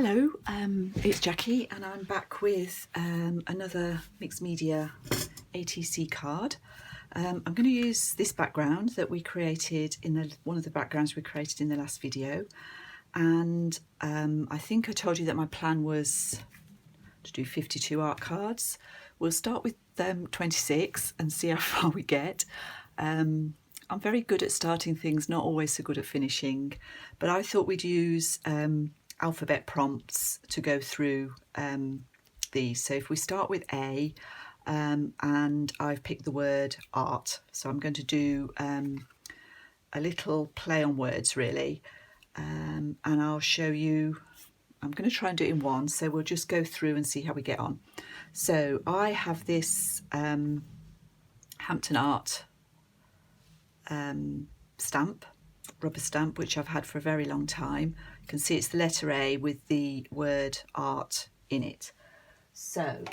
Hello, it's Jackie and I'm back with another mixed media ATC card. I'm going to use this background that we created in one of the backgrounds we created in the last video, and I think I told you that my plan was to do 52 art cards. We'll start with 26 and see how far we get. I'm very good at starting things, not always so good at finishing, but I thought we'd use alphabet prompts to go through these. So if we start with A, and I've picked the word art, so I'm going to do a little play on words really, and I'll show you. I'm going to try and do it in one, so we'll just go through and see how we get on. So I have this Hampton Art stamp, rubber stamp, which I've had for a very long time. You can see it's the letter A with the word art in it. So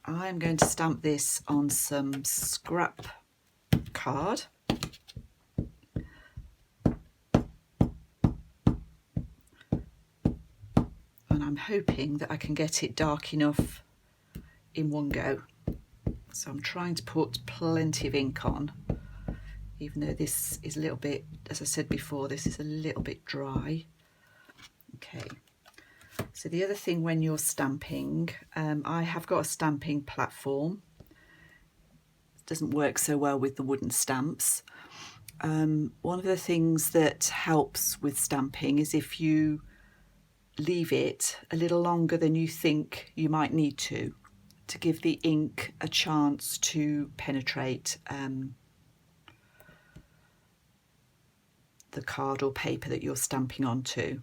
I'm going to stamp this on some scrap card. And I'm hoping that I can get it dark enough in one go. So I'm trying to put plenty of ink on, even though this is a little bit, as I said before, this is a little bit dry. Okay, so the other thing when you're stamping, I have got a stamping platform. It doesn't work so well with the wooden stamps. One of the things that helps with stamping is if you leave it a little longer than you think you might need to give the ink a chance to penetrate the card or paper that you're stamping onto.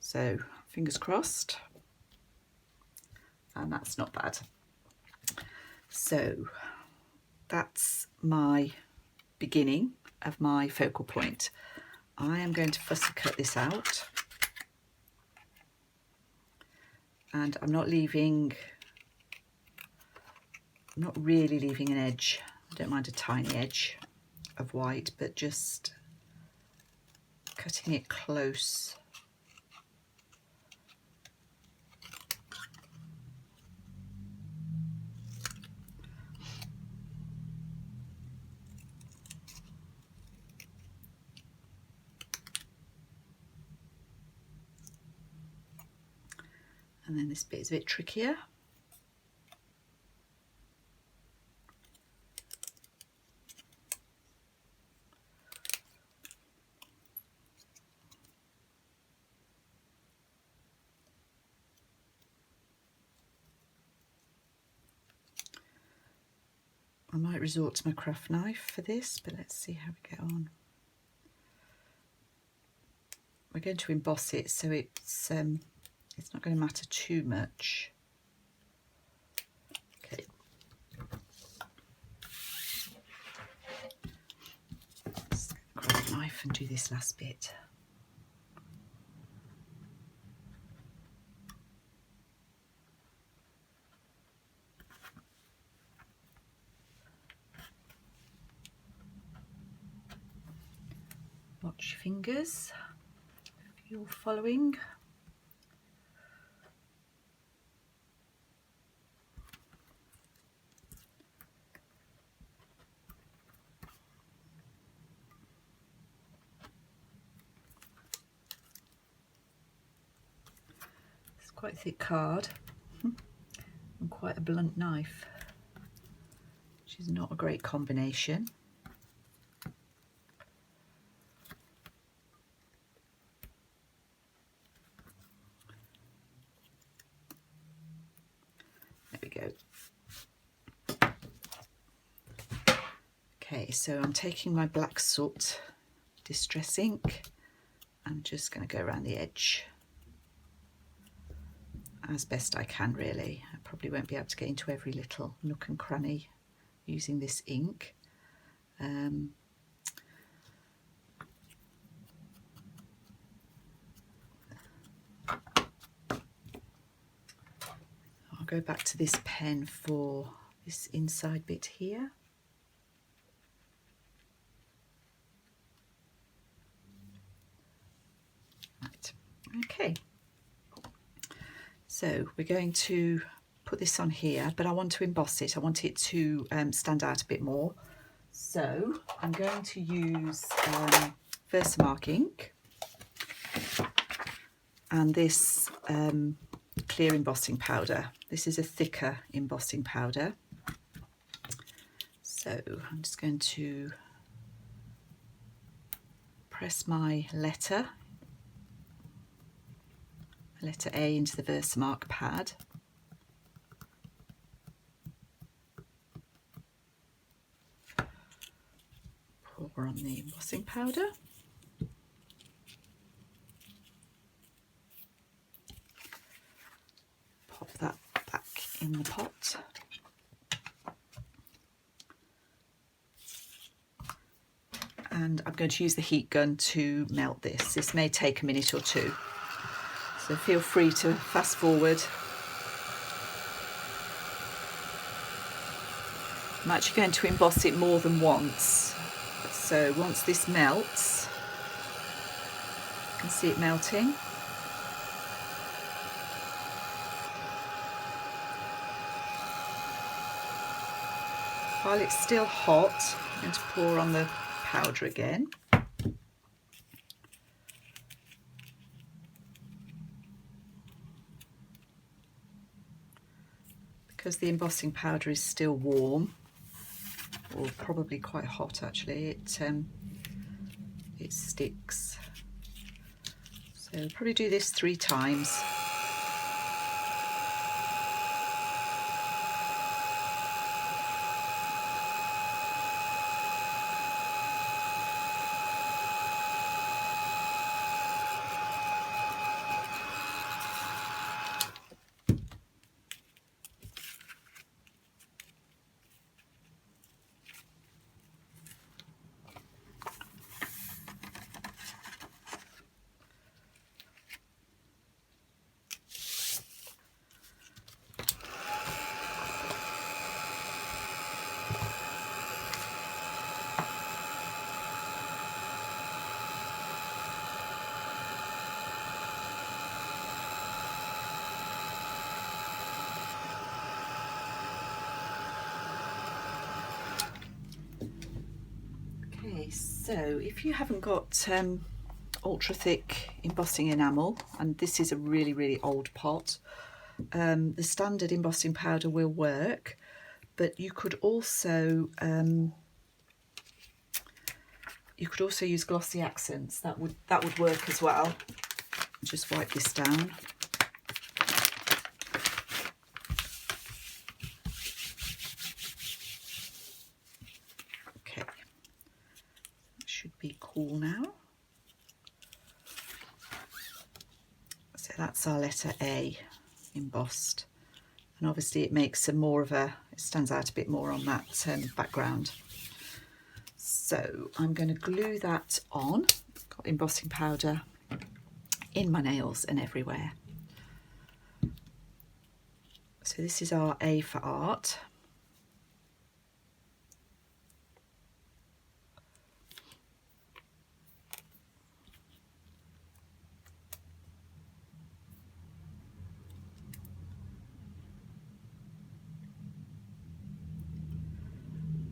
So fingers crossed, and that's not bad. So that's my beginning of my focal point. I am going to fussy cut this out, and I'm not really leaving an edge. I don't mind a tiny edge of white, but just cutting it close. And then this bit is a bit trickier. I might resort to my craft knife for this, but let's see how we get on. We're going to emboss it, so it's not going to matter too much. Okay. Let's get the craft knife and do this last bit. Watch your fingers if you're following. It's quite a thick card and quite a blunt knife, which is not a great combination. There we go. Okay, so I'm taking my black soot distress ink. I'm just going to go around the edge as best I can really. I probably won't be able to get into every little nook and cranny using this ink. I'll go back to this pen for this inside bit here. Right, okay. Okay, so we're going to put this on here, but I want to emboss it. I want it to stand out a bit more. So I'm going to use Versamark ink and this clear embossing powder. This is a thicker embossing powder. So I'm just going to press my letter A into the Versamark pad. Pour on the embossing powder. Pop that back in the pot. And I'm going to use the heat gun to melt this. This may take a minute or two, so feel free to fast forward. I'm actually going to emboss it more than once. So once this melts, you can see it melting. While it's still hot, I'm going to pour on the powder again. Because the embossing powder is still warm, or probably quite hot actually, it sticks. So probably do this 3 times. So if you haven't got ultra thick embossing enamel, and this is a really old pot, the standard embossing powder will work, but you could also use glossy accents. That would work as well. Just wipe this down. Be cool now. So that's our letter A embossed, and obviously it makes it stands out a bit more on that background. So I'm going to glue that on. Got embossing powder in my nails and everywhere. So this is our A for art.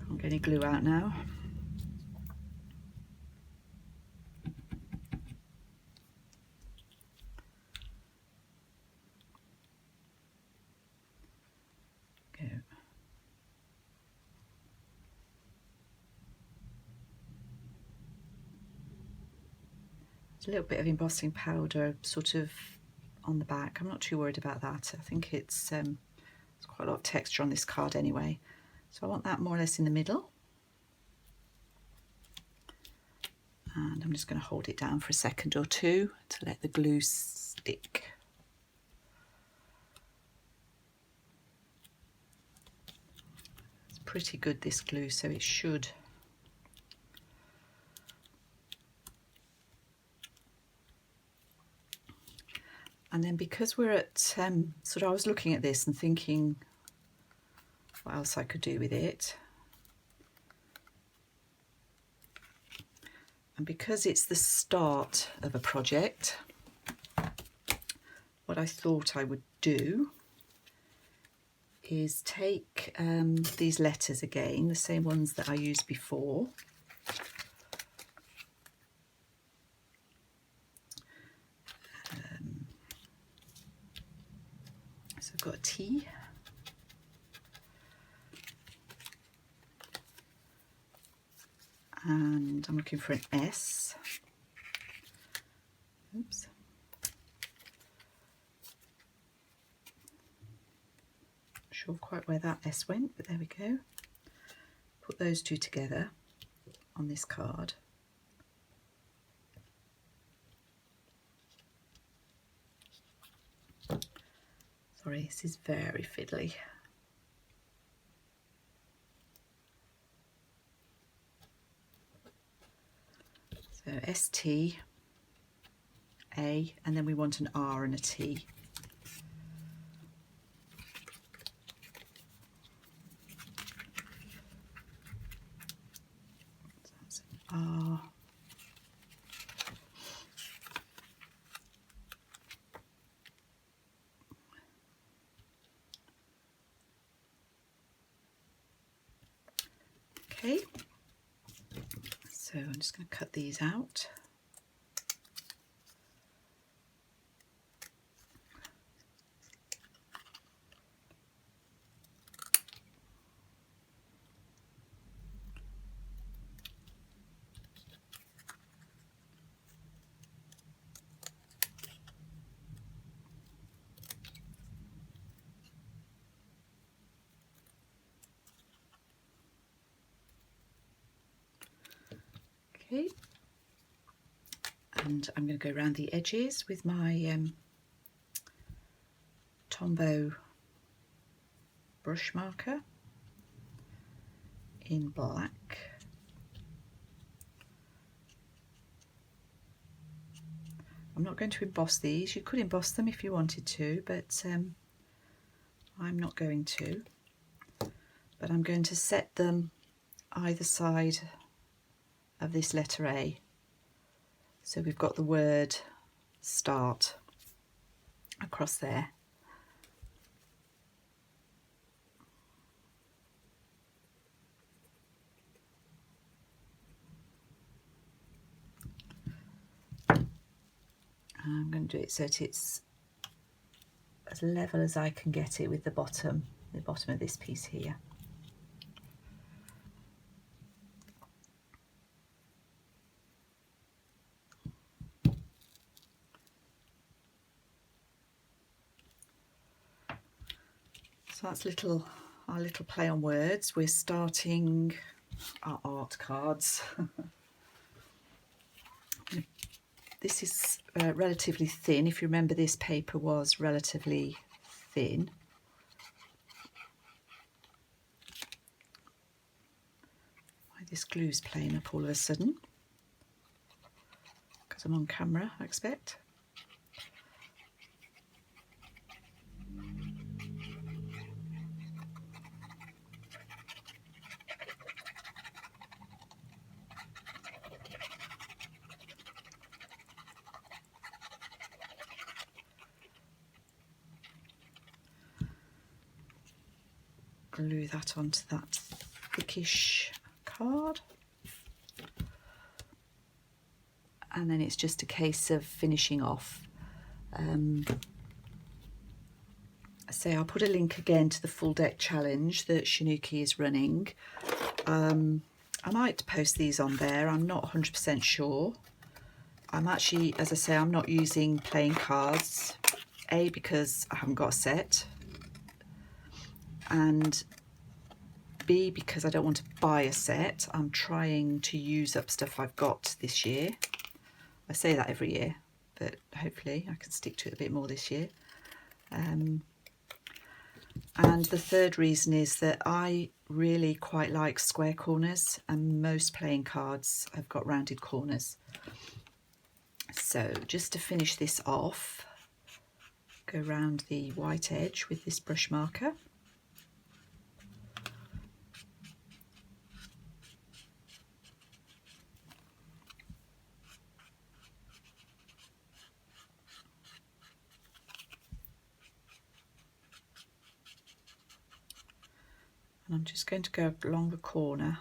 I'm going to glue out now. Go. There's a little bit of embossing powder sort of on the back. I'm not too worried about that. I think it's quite a lot of texture on this card anyway. So I want that more or less in the middle. And I'm just going to hold it down for a second or two to let the glue stick. It's pretty good, this glue, so it should. And then because we're at, I was looking at this and thinking what else I could do with it. And because it's the start of a project, what I thought I would do is take these letters again, the same ones that I used before. So I've got a T, and I'm looking for an S. Oops. Not sure quite where that S went, but there we go. Put those two together on this card. Sorry, this is very fiddly. So ST, A, and then we want an R and a T. So that's an R. Okay, so I'm just going to cut these out. Okay, and I'm going to go around the edges with my Tombow brush marker in black. I'm not going to emboss these. You could emboss them if you wanted to, but I'm not going to. But I'm going to set them either side of this letter A. So we've got the word start across there. I'm going to do it so that it's as level as I can get it with the bottom of this piece here. So that's our little play on words. We're starting our art cards. This is relatively thin. If you remember, this paper was relatively thin. Why this glue's playing up all of a sudden? Because I'm on camera, I expect. Glue that onto that thickish card, and then it's just a case of finishing off. So I'll put a link again to the full deck challenge that Shanuki is running. I might post these on there. I'm not 100% sure. I'm actually, as I say, I'm not using playing cards. A, because I haven't got a set, and B, because I don't want to buy a set. I'm trying to use up stuff I've got this year. I say that every year, but hopefully I can stick to it a bit more this year. And the third reason is that I really quite like square corners, and most playing cards have got rounded corners. So just to finish this off, go around the white edge with this brush marker. And I'm just going to go along the corner,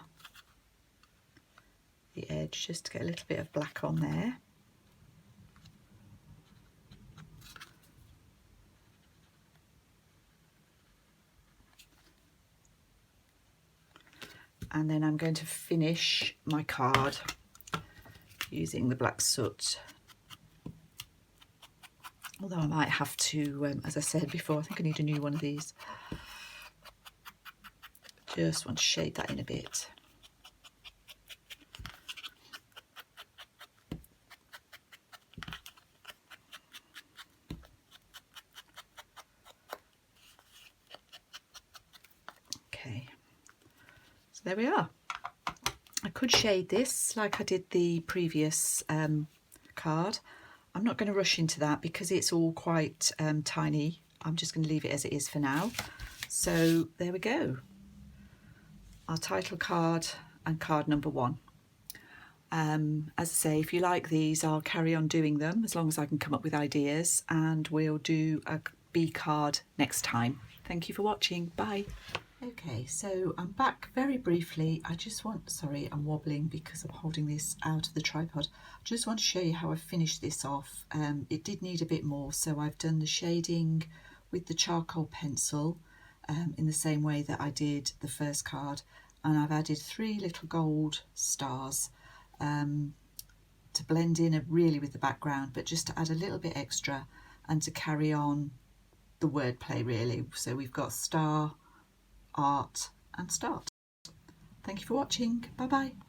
the edge, just to get a little bit of black on there. And then I'm going to finish my card using the black soot. Although I might have to, as I said before, I think I need a new one of these. Just want to shade that in a bit. Okay, so there we are. I could shade this like I did the previous card. I'm not going to rush into that because it's all quite tiny. I'm just going to leave it as it is for now. So there we go. Our title card and card number 1. As I say, if you like these, I'll carry on doing them as long as I can come up with ideas, and we'll do a B card next time. Thank you for watching. Bye. Okay, so I'm back very briefly. I just want, sorry, I'm wobbling because I'm holding this out of the tripod. I just want to show you how I finished this off. It did need a bit more, so I've done the shading with the charcoal pencil in the same way that I did the first card, and I've added 3 little gold stars to blend in really with the background, but just to add a little bit extra and to carry on the wordplay really. So we've got star, art and start. Thank you for watching. Bye bye.